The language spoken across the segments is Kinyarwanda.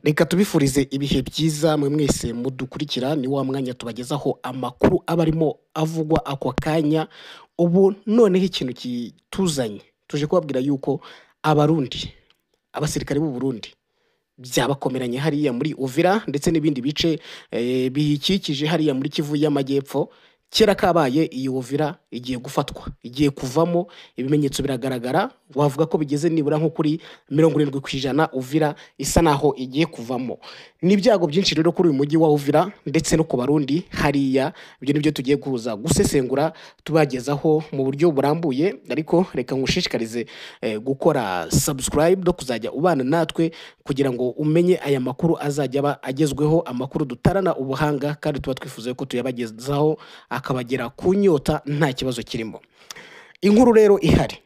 Reka tubifurize ibihe byiza mwe mwese mudukurikira ni wa mwanya tubagezaho amakuru aba arimo avugwa ako kanya, ubu noneho ikintu kituzanye tuje kubabwira yuko abarundi, abasirikare b'u Burundi byabakomeranye hariya muri Uvira ndetse n'ibindi bice biyikikije hariya muri Kivu y'Amajyepfo. Kera kabaye iyi Uvira igiye gufatwa, igiye kuvamo, ibimenyetso biragaragara, wavuga ko bigeze nibura nko kuri 70% Uvira isa naho igiye kuvamo. Ni ibyago byinshi rero kuri uyu mujyi wa Uvira ndetse no ku barundi hariya, ibyo nibyo tugiye kuza gusesengura tubagezaho mu buryo burambuye, ariko reka ngushishikarize gukora subscribe no kuzajya ubana natwe kugira ngo umenye aya makuru azajya aba agezweho, amakuru dutarana ubuhanga kandi tuba twifuza ko tuyabagezaho akabagera ku nyota nta kibazo kirimo. Inkuru rero ihari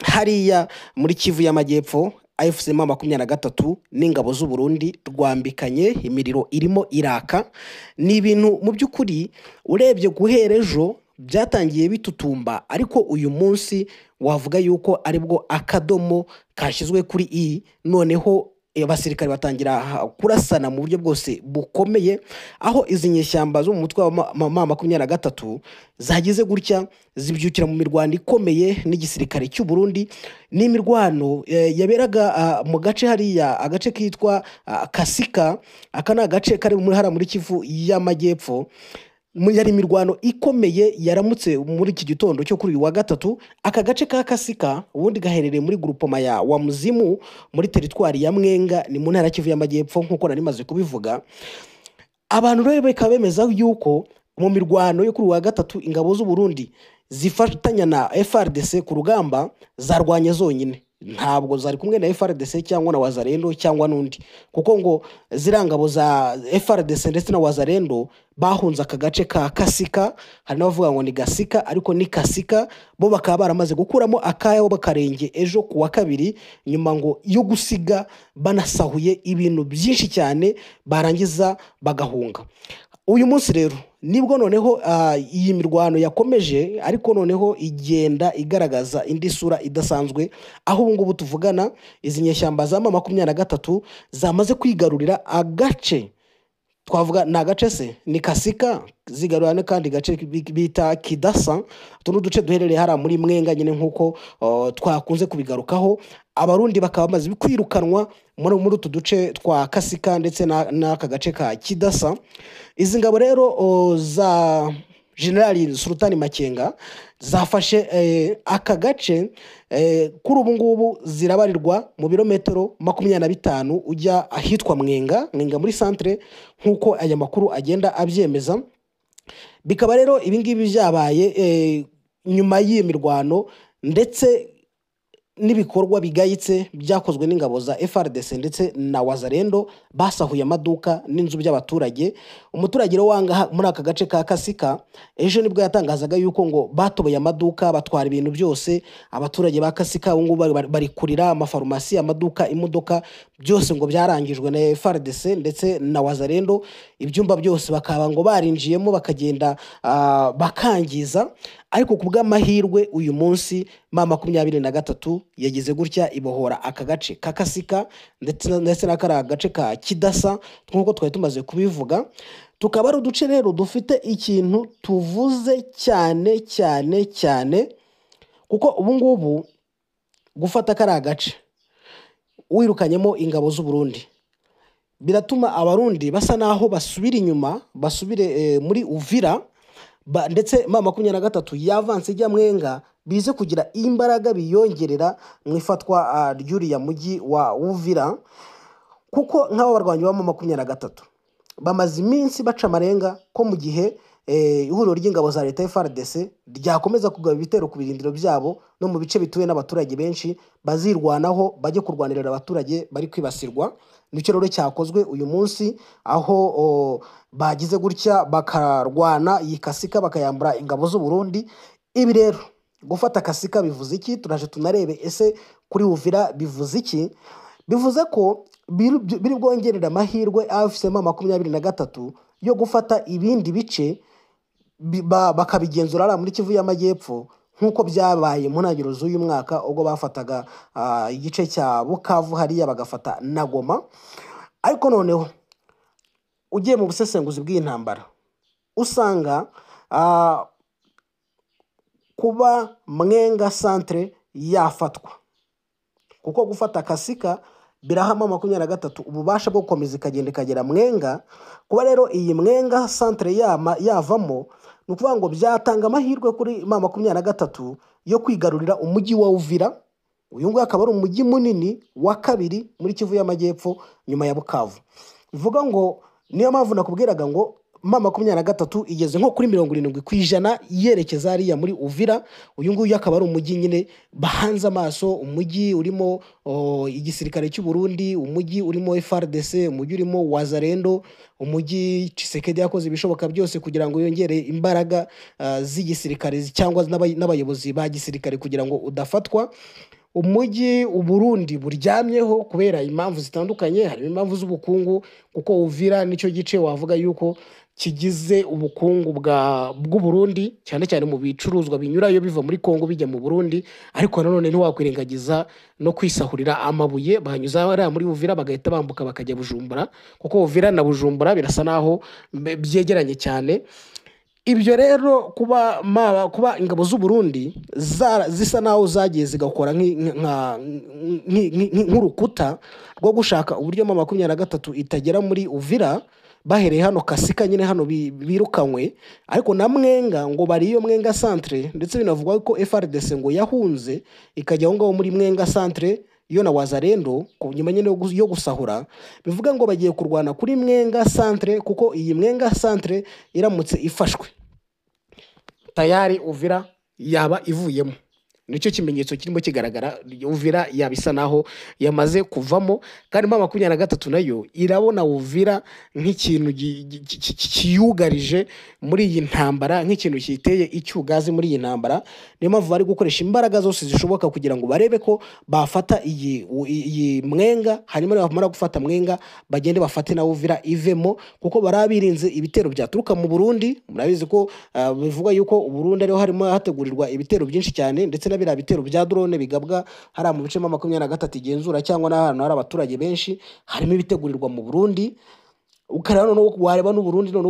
hariya muri Kivu y'Amajyepfo, AFC M23 n'ingabo z'u Burundi rwambikanye, imiriro irimo iraka. Ni ibintu mu by'ukuri urebye guhera ejo byatangiye bitutumba, ariko uyu munsi wavuga yuko aribwo akadomo kashyizwe kuri i, noneho abasirikare batangira kurasana mu buryo bwose bukomeye, aho izi nyeshyamba zo mu mutwe wa M23 zagize gutya zibyukira mu mirwano ikomeye n'igisirikare cy'u Burundi. N'imirwano yaberaga mu gace hariya, agace kitwa Kasika, aka ni agace kari muri Kivu y'Amajyepfo. Yari imirwano ikomeye yaramutse muri iki gitondo cyo kuri uyu wa gatatu. Aka gace ka Kasika ubundi gaherereye muri groupement ya wa Muzimu muri teritwari ya Mwenga, ni mu ntara Kivu y'Amajyepfo nkuko nari maze kubivuga. Abantu rero bakaba bemeza yuko mu mirwano yo kuri uyu wa gatatu ingabo z'u Burundi zifatanya na FARDC ku rugamba zarwanye zonyine, ntabwo zari kumwe na FARDC cyangwa na Wazalendo cyangwa nundi, kuko ngo zirangabo za FARDC ndetse na Wazalendo bahunze aka gace ka Kasika. Hari n'abavuga ngo ni Gasika ariko ni Kasika, bo bakaba baramaze gukuramo akayo bakarenge ejo ku wa kabiri, nyuma ngo yo gusiga banasahuye ibintu byinshi cyane barangiza bagahunga. Uyu munsi rero nibwo noneho iyi mirwano yakomeje, ariko noneho igenda igaragaza indi sura idasanzwe, aho ubu ngubu tuvugana izi nyeshyamba za M23 zamaze kwigarurira agace twavuga na gace se ni Kasika, zigarurana kandi gace bita Kidasa. Tuno duce duherereye hara muri Mwenga nyine nkuko twakunze kubigarukaho. Abarundi bakaba bamaze kwirukanwa muri utu duce twa Kasika ndetse n'aka gace ka Kidasa. Izi ngabo rero za General Sultani Makenga zafashe aka gace, kuri ubu ngubu zirabarirwa mu birometero 25 ujya ahitwa Mwenga muri centre nkuko aya makuru agenda abyemeza. Bikaba rero ibingibi byabaye nyuma y'iyi mirwano ndetse n'ibikorwa bigayitse byakozwe n'ingabo za FARDC ndetse na Wazalendo, basahuye amaduka n'inzu by'abaturage. Umuturage rero wanga muri aka gace ka Kasika ejo nibwo yatangazaga yuko ngo batoboye amaduka batwara ibintu byose. Abaturage ba Kasika ubu ngubu bari kurira, amafarumasi, amaduka, imodoka byose ngo byarangijwe na FARDC ndetse na Wazalendo. Ibyumba byose bakaba ngo barinjiyemo bakagenda bakangiza, ariko kubw'amahirwe uyu munsi M23 yagize gutya ibohora aka gace ka Kasika ndetse n'akara gace ka Kidasa nkuko twari tumaze kubivuga. Tukaba ari uduce rero dufite ikintu tuvuze cyane cyane cyane, kuko ubu ngubu gufata kara gace wirukanyemo ingabo z'u Burundi biratuma abarundi basa naho basubira inyuma, basubire muri Uvira, ndetse M23 yavanse ijya Mwenga bize kugira imbaraga biyongerera mu ifatwa ry'uriya mujyi wa Uvira. Kuko nk'aba barwanyi ba M23 bamaze iminsi baca amarenga ko mu gihe ihuriro ry'ingabo za leta FARDC ryakomeza kugaba ibitero ku birindiro byabo no mu bice bituwe n'abaturage benshi, bazirwanaho bajye kurwanirira abaturage bari kwibasirwa. Nicyo rero cyakozwe uyu munsi, aho bagize gutya bakarwana iyi Kasika bakayambura ingabo z'u Burundi. Ibi rero gufata Kasika bivuze iki? Turaje tunarebe ese kuri Uvira bivuze iki. Bivuze ko biri bwongerera amahirwe AFC M23 yo gufata ibindi bice bakabigenzura muri Kivu y'Amajyepfo nkuko byabaye mu ntangiriro z'uyu mwaka ubwo bafataga igice cya Bukavu hariya bagafata na Goma. ariko noneho ugiye mu busesenguzi bw'intambara usanga kuba Mwenga centre yafatwa, kuko gufata Kasika birahama 23 ububasha bwo gukomeza ikagenda ikagera Mwenga. Kuba rero iyi Mwenga centre yavamo nukuvuga ngo byatanga amahirwe kuri 23 yo kwigarurira umujyi wa Uvira. Uyu nguyu akaba ari umujyi munini wa kabiri muri Kivu y'Amajyepfo nyuma ya Bukavu. Bivuga ngo niyo mpamvu nakubwiraga ngo 23 igeze nko kuri 70% yerekeza hariya muri Uvira. Uyu nguyu akaba ari umujyi nyine bahanze amaso, umujyi urimo igisirikare cy'u Burundi, umujyi urimo FARDC, umujyi urimo Wazalendo, umujyi Tshisekedi yakoze ibishoboka byose kugira ngo yongere imbaraga z'igisirikare cyangwa n'abayobozi ba gisirikare kugira ngo udafatwa. Umujyi Uburundi buryamyeho kubera impamvu zitandukanye, hari impamvu z'ubukungu kuko Uvira nicyo gice wavuga yuko kigize ubukungu bw'u Burundi, cyane cyane mu bicuruzwa binyurayo biva muri Kongo bijya mu Burundi. Ariko nanone ntiwakwirengagiza no kwisahurira amabuye bahanyuza hariya muri Uvira bagahita bambuka bakajya Bujumbura, kuko Uvira na Bujumbura birasa naho byegeranye cyane. Ibyo rero kuba ingabo z'u Burundi zisa naho zagiye zigakora nk'urukuta rwo gushaka uburyo 23 itagera muri Uvira, bahereye hano Kasika nyine hano birukanywe. Ariko na Mwenga ngo bari iyo Mwenga centre, ndetse binavugwa ko FARDC ngo yahunze ikajya aho ngaho muri Mwenga centre yo na Wazalendo nyuma nyine yo gusahura. Bivuga ngo bagiye kurwana kuri Mwenga centre, kuko iyi Mwenga centre iramutse ifashwe tayari Uvira yaba ivuyemo. Nicyo kimenyetso kirimo kigaragara, Uvira yabisa naho yamaze kuvamo. Kandi 23 nayo irabona Uvira nk'ikintu kiyugarije muri iyi ntambara, nk'ikintu kiteye icyugazi muri iyi ntambara. Niyo mpamvu bari gukoresha imbaraga zose zishoboka kugira ngo barebe ko bafata iyi Mwenga, hanyuma bamara gufata Mwenga bagende bafate na Uvira ivemo, kuko barabirinze ibitero byaturuka mu Burundi. Murabizi ko bivuga yuko u Burundi ariho harimo hategurirwa ibitero byinshi cyane, ndetse biriya bitero bya drone bigabwa hari mu bice 23 igenzura cyangwa n'ahantu hari abaturage benshi, harimo ibitegurirwa mu Burundi. Ukarano no wareba n'u Burundi no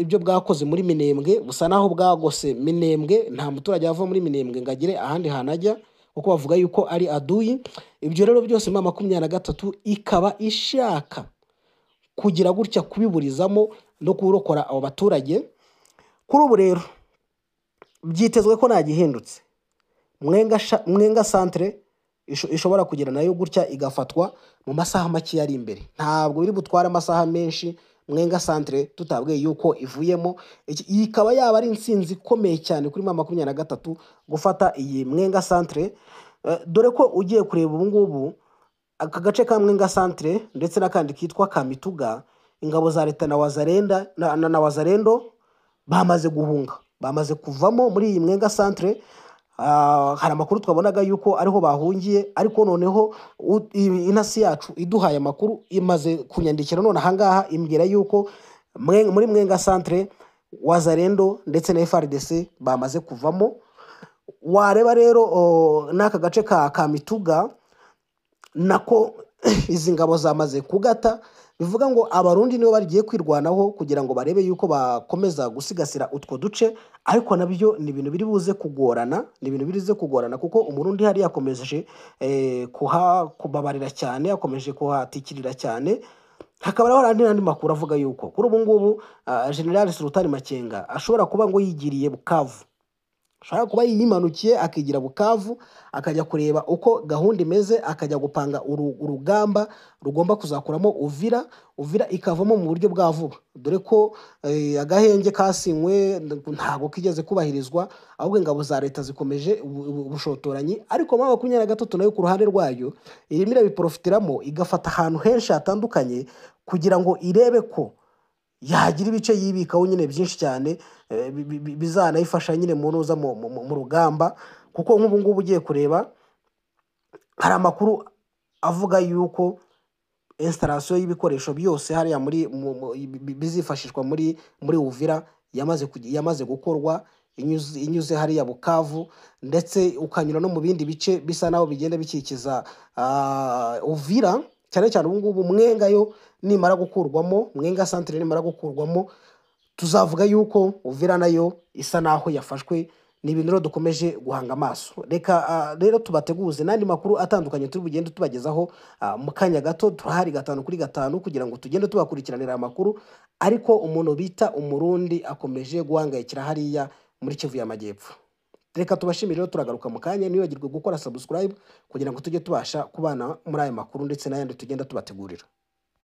ibyo bwakoze muri Minembwe, busa naho bwagose Minembwe. Nta muturage ava muri Minembwe ngagire ahandi hanajya, kuko bavuga yuko ari aduyi. Ibyo rero byose 23 ikaba ishaka kugira gutya kubiburizamo no kurokora abo baturage. Kuri ubu rero byitezwe ko nagihindutse Mwenga centre ishobora kugira nayo gutya igafatwa mu masaha make yari imbere. Ntabwo biri butwara amasaha menshi Mwenga centre tutabwiye yuko ivuyemo. Ikaba yaba ari insinzi ikomeye cyane kuri 23 gufata iyi Mwenga centre, dore ko ugiye kureba ubu ngubu aka gace ka Mwenga centre ndetse n'akandi kitwa Kamituga, ingabo za leta na Wazalendo bamaze guhunga, bamaze kuvamo muri iyi Mwenga centre. Hari amakuru twabonaga yuko ariho bahungiye, ariko noneho inasi yacu iduhaye amakuru imaze kunyandikira none ahangaha imbwira yuko muri Mwenga centre Wazalendo ndetse na FARDC bamaze kuvamo. Wareba rero n'aka gace ka Kamituga nako izi ngabo zamaze kugata. Bivuga ngo abarundi nibo bagiye kwirwanaho kugira ngo barebe yuko bakomeza gusigasira utwo duce, ariko nabyo ni ibintu biri buze kugorana, kuko umurundi hari yakomeje kubabarira cyane, yakomeje kuhatikirira cyane. Hakaba hari n'andi makuru avuga yuko kuri ubu ngubu General Sultan Makenga ashobora kuba ngo yigiriye Bukavu, ashobora kuba yimanukiye akigira Bukavu akajya kureba uko gahunda imeze, akajya gupanga urugamba rugomba kuzakuramo Uvira ikavamo mu buryo bwa vuba, dore ko agahenge kasinywe ntabwo kigeze kubahirizwa, ahubwo ingabo za leta zikomeje ubushotoranyi. Ariko 23 nayo ku ruhande rwayo irimo irabiprofitiramo, igafata ahantu henshi hatandukanye kugira ngo irebe ko yagira ibice yibikaho nyine byinshi cyane bizanayifasha nyine mu rugamba. Kuko nk'ubu ngubu ugiye kureba hari amakuru avuga yuko installation y'ibikoresho byose hariya bizifashishwa muri Uvira yamaze gukorwa, inyuze hariya Bukavu, ndetse ukanyura no mu bindi bice bisa naho bigenda bikikiza Uvira. cyane cyane ubu ngubu Mwenga yo nimara gukurwamo, Mwenga centre nimara gukurwamo, tuzavuga yuko Uvira nayo isa naho yafashwe. Ni ibintu rero dukomeje guhanga amaso. Reka rero tubateguze n'andi makuru atandukanye turi bugende tubagezaho mu kanya gato. Turahari 5 kuri 5 kugira ngo tugende tubakurikiranira amakuru, ariko umuntu bita Umurundi akomeje guhangayikira hariya muri Kivu y'Amajyepfo. Reka tubashimire rero, turagaruka mu kanya. Nibagirwe gukora subscribe kugira ngo tujye tubasha kubana muri aya makuru ndetse n'ayandi tugenda tubategurira.